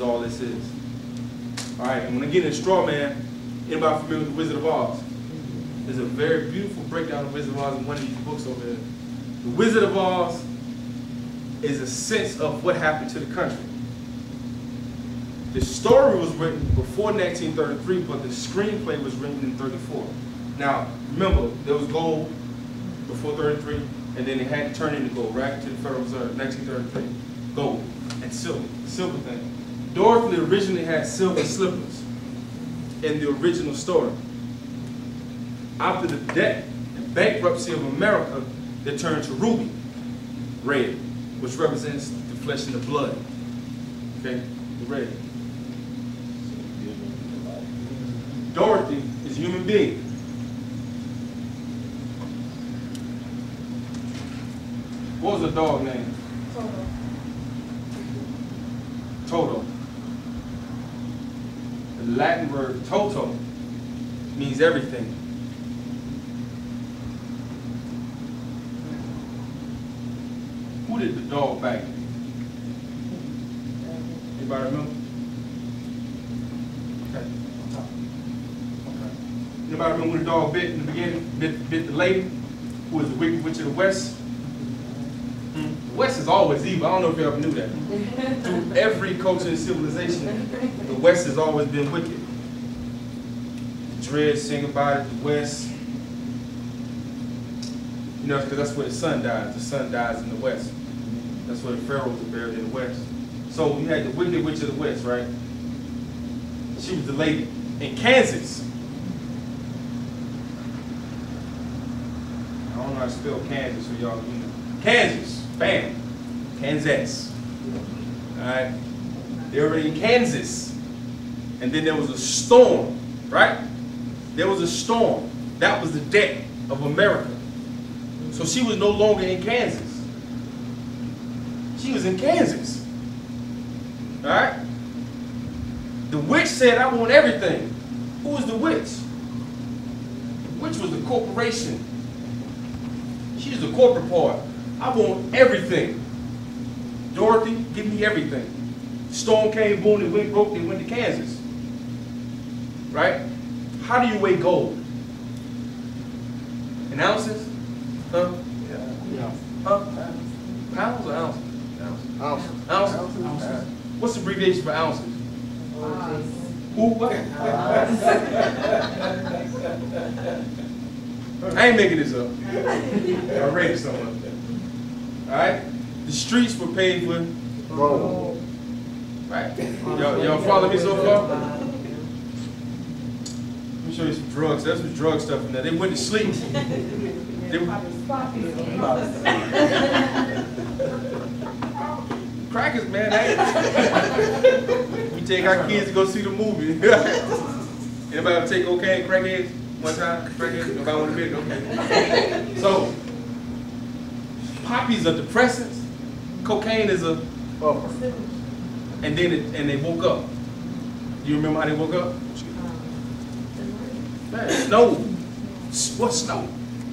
all this is. Alright, and when I get into straw man, anybody familiar with the Wizard of Oz? There's a very beautiful breakdown of Wizard of Oz in one of these books over there. The Wizard of Oz is a sense of what happened to the country. The story was written before 1933, but the screenplay was written in 34. Now, remember, there was gold before 33, and then it had to turn into gold, right, to the Federal Reserve, 1933. Gold and silver, silver thing. Dorothy originally had silver slippers in the original story. After the debt and bankruptcy of America, they turned to ruby red, which represents the flesh and the blood. Okay, the red. Dorothy is a human being. What was the dog name? Toto. Toto. The Latin word toto means everything. Who did the dog bite? Anybody remember? Okay. Anybody remember when the dog bit in the beginning? Bit the lady, who was the Wicked Witch of the West? The West is always evil. I don't know if you ever knew that. Through every culture and civilization, the West has always been wicked. The Dreads sing about it, the West. You know, because that's where the sun dies. The sun dies in the West. That's where the pharaohs are buried, in the West. So you had the Wicked Witch of the West, right? She was the lady in Kansas. I don't know how to spell Kansas, so y'all, you know. Kansas. Bam. Kansas. Alright? They were in Kansas. And then there was a storm, right? There was a storm. That was the death of America. So she was no longer in Kansas. She was in Kansas. Alright? The witch said, I want everything. Who was the witch? The witch was the corporation. She was the corporate part. I want everything. Dorothy, give me everything. Storm came, boom, the wind broke, they went to Kansas. Right? How do you weigh gold? In ounces? Huh? Yeah. Huh? Pounds or ounces? Ounces. Ounces? What's the abbreviation for ounces? Who? What? I ain't making this up. I read it somewhere. Alright? The streets were paved with gold. Right? Y'all follow me so far? Let me show you some drugs. That's some drug stuff in there. They went to sleep. Crackers, man. We take our kids to go see the movie. Anybody ever take cocaine, crackheads? One time? Crackheads? Nobody want to admit it? Okay. So, poppies are depressants. Cocaine is a and then they woke up. Do you remember how they woke up? Man, snow. What snow?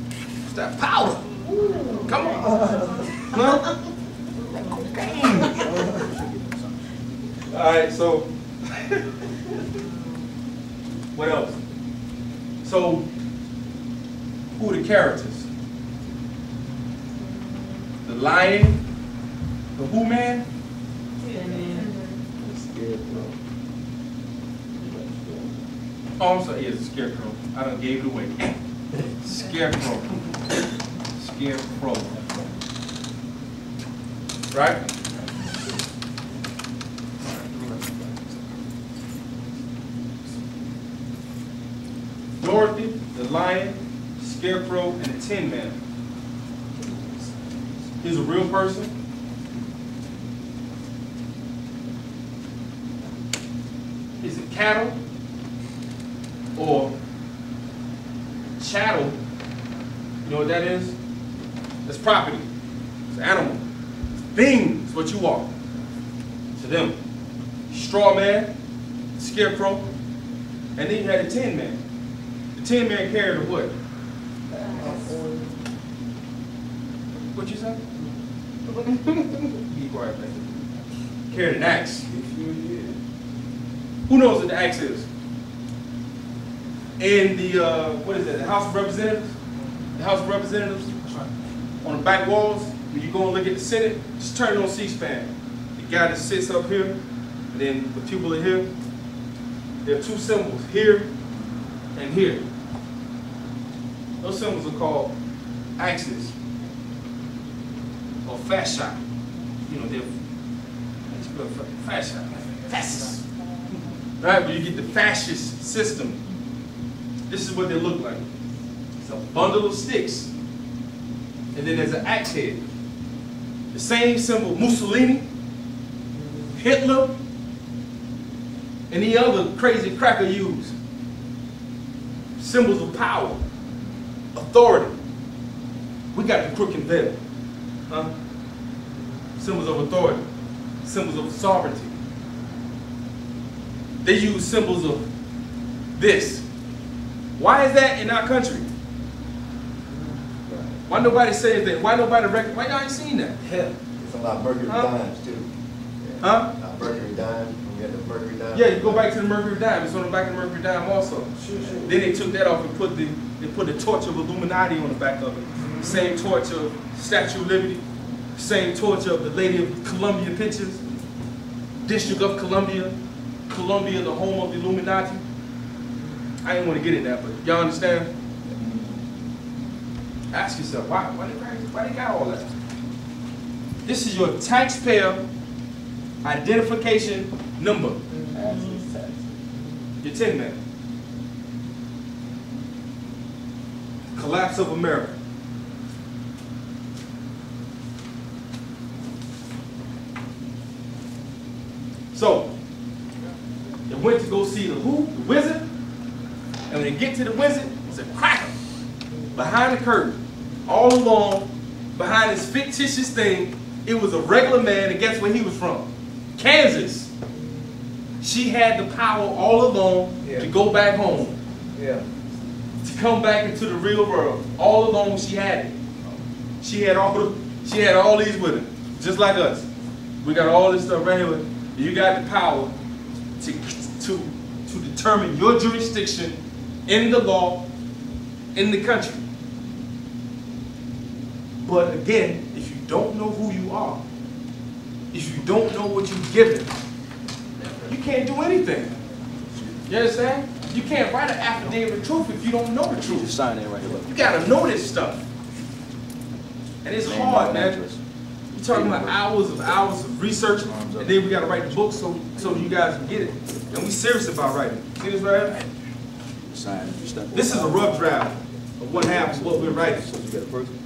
It's that powder. Come on. Huh? Cocaine. All right, so what else? So who are the characters? The lion, the who man? Oh, I'm sorry, yeah, it's a scarecrow. I done gave it away. Scarecrow. Scarecrow. Right? Dorothy, the lion, scarecrow, and the Tin Man. He's a real person. Is it cattle or chattel? You know what that is? That's property. It's an animal. Things, what you are to them. Straw man, scarecrow, and then you had the Tin Man. The Tin Man carried a what? What you say? Be quiet, man. Carried an axe. Who knows what the axe is? In the, what is that, the House of Representatives? The House of Representatives, on the back walls, when you go and look at the Senate, just turn it on C-SPAN. The guy that sits up here, and then the people are here. There are two symbols, here and here. Those symbols are called axes, or fascia. You know, they're fascist. Right, where you get the fascist system. This is what they look like. It's a bundle of sticks, and then there's an axe head. The same symbol Mussolini, Hitler, and the other crazy cracker used. Symbols of power, authority. We got the crooked veil. Huh? Symbols of authority, symbols of sovereignty. They use symbols of this. Why is that in our country? Why nobody says that? Why nobody reckon? Why y'all ain't seen that? Yeah. It's a lot of Mercury dimes too. Huh? Mercury dime. We got the Mercury dime. Yeah, you go back to the Mercury dime. It's on the back of the Mercury dime also. Sure. Then they took that off and put the torch of Illuminati on the back of it. Same torch of Statue of Liberty. Same torch of the Lady of Columbia pictures. District of Columbia. Columbia, the home of the Illuminati. I didn't want to get in that, but y'all understand? Ask yourself, why they got all that? This is your taxpayer identification number. Your tin man. Collapse of America. So, they went to go see the who? The wizard. And when they get to the wizard, it's a cracker behind the curtain. All along, behind this fictitious thing, it was a regular man, and guess where he was from? Kansas. She had the power all along to go back home. Yeah. To come back into the real world. All along she had it. She had all these with her. Just like us. We got all this stuff right here. You got the power to determine your jurisdiction in the law, in the country. But again, if you don't know who you are, if you don't know what you're given, you can't do anything. You understand? You can't write an affidavit of truth if you don't know the truth. Just sign in right here. Look. You gotta know this stuff. And it's hard, man. We're talking about hours of research, and then we gotta write the book so you guys can get it. And we serious about writing. See this right here? Sign. This is a rough draft of what happens, what we're writing. So you got a person?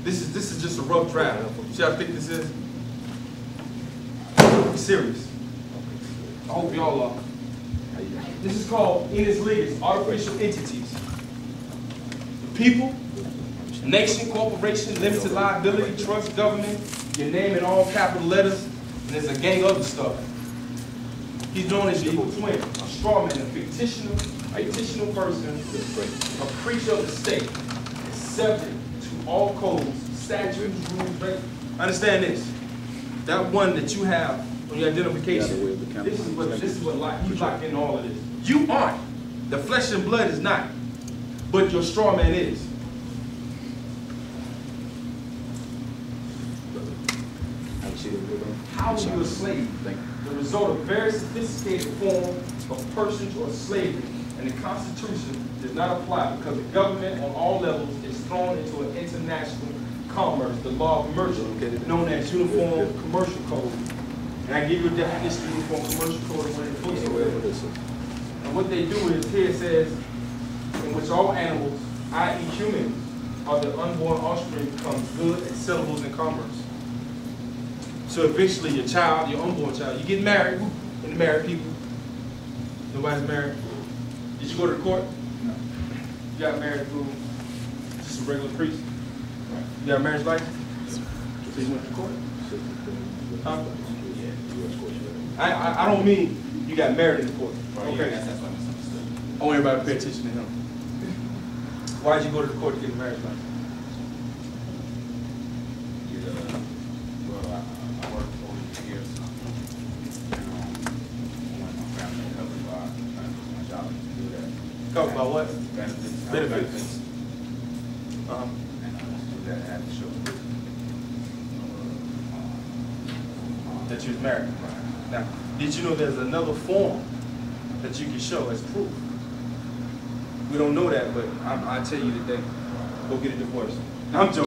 This is just a rough draft. See how thick this is? We're serious. I hope y'all are. This is called Ennis Legis, artificial entities. The people, nation, corporation, limited liability, trust, government, your name in all capital letters, and there's a gang of other stuff. He's known as your evil twin, a straw man, a fictional person, a creature of the state, is subject to all codes, statutes, rules, regulations. Understand this. That one that you have on your identification, this is what you locked in all of this. You aren't. The flesh and blood is not. But your straw man is. How are you a slave? The result of very sophisticated form of personage or slavery, and the Constitution does not apply because the government on all levels is thrown into an international commerce, the law of merger, known as Uniform Commercial Code. And I give you a definition of Uniform Commercial Code in one of the books over there. And what they do is, here it says, in which all animals, i.e. humans, are the unborn offspring become good at syllables in commerce. So eventually your child, your unborn child, you get married, and married people. Nobody's married. Did you go to the court? No. You got married through just a regular priest? You got a marriage license? So you went to court? Huh? I don't mean you got married in the court. Okay. That's what I misunderstood. I want everybody to pay attention to him. Why did you go to the court to get a marriage license? Well, I worked for 40 years. I want my family to help Talk about what? Benefits. Benefits. Uh-huh. And do that at the show. That you was married. Now, did you know there's another form that you can show as proof? We don't know that, but I'll tell you today. Go get a divorce. I'm joking.